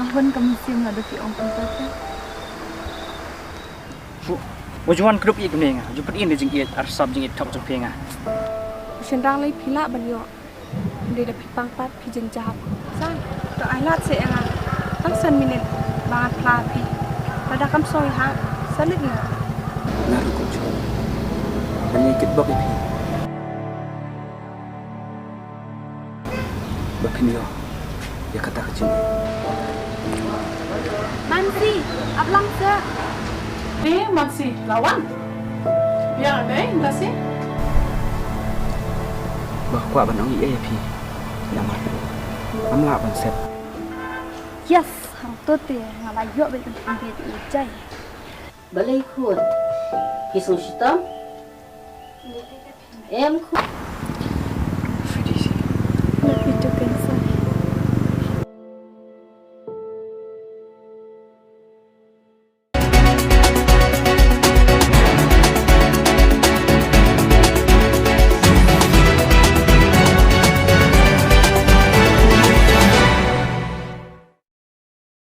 ngahun kemisim ada fi ong pun Wajuan grup ik menga, jupet ini jengit arsab jengit tok jeng penga. Senrang lay pila banyo. Hindi da pipang pat pijen jahap. San, to ay lat se nga. Ang san minit bangat plapi. Pada kam soy ha. Salit nga. Naru ko jo. Menyikit bak ipi. Bapinyo. Ya kata kecil. Mansi, ablang se. Maxi, lawan. Biar ada yang nasi. Bahwa banong iya ya pi. Nama. Amla ban set. yes hang tu te ngalayo be kan be ujai Balay khut. Hisong sitam. Em khut.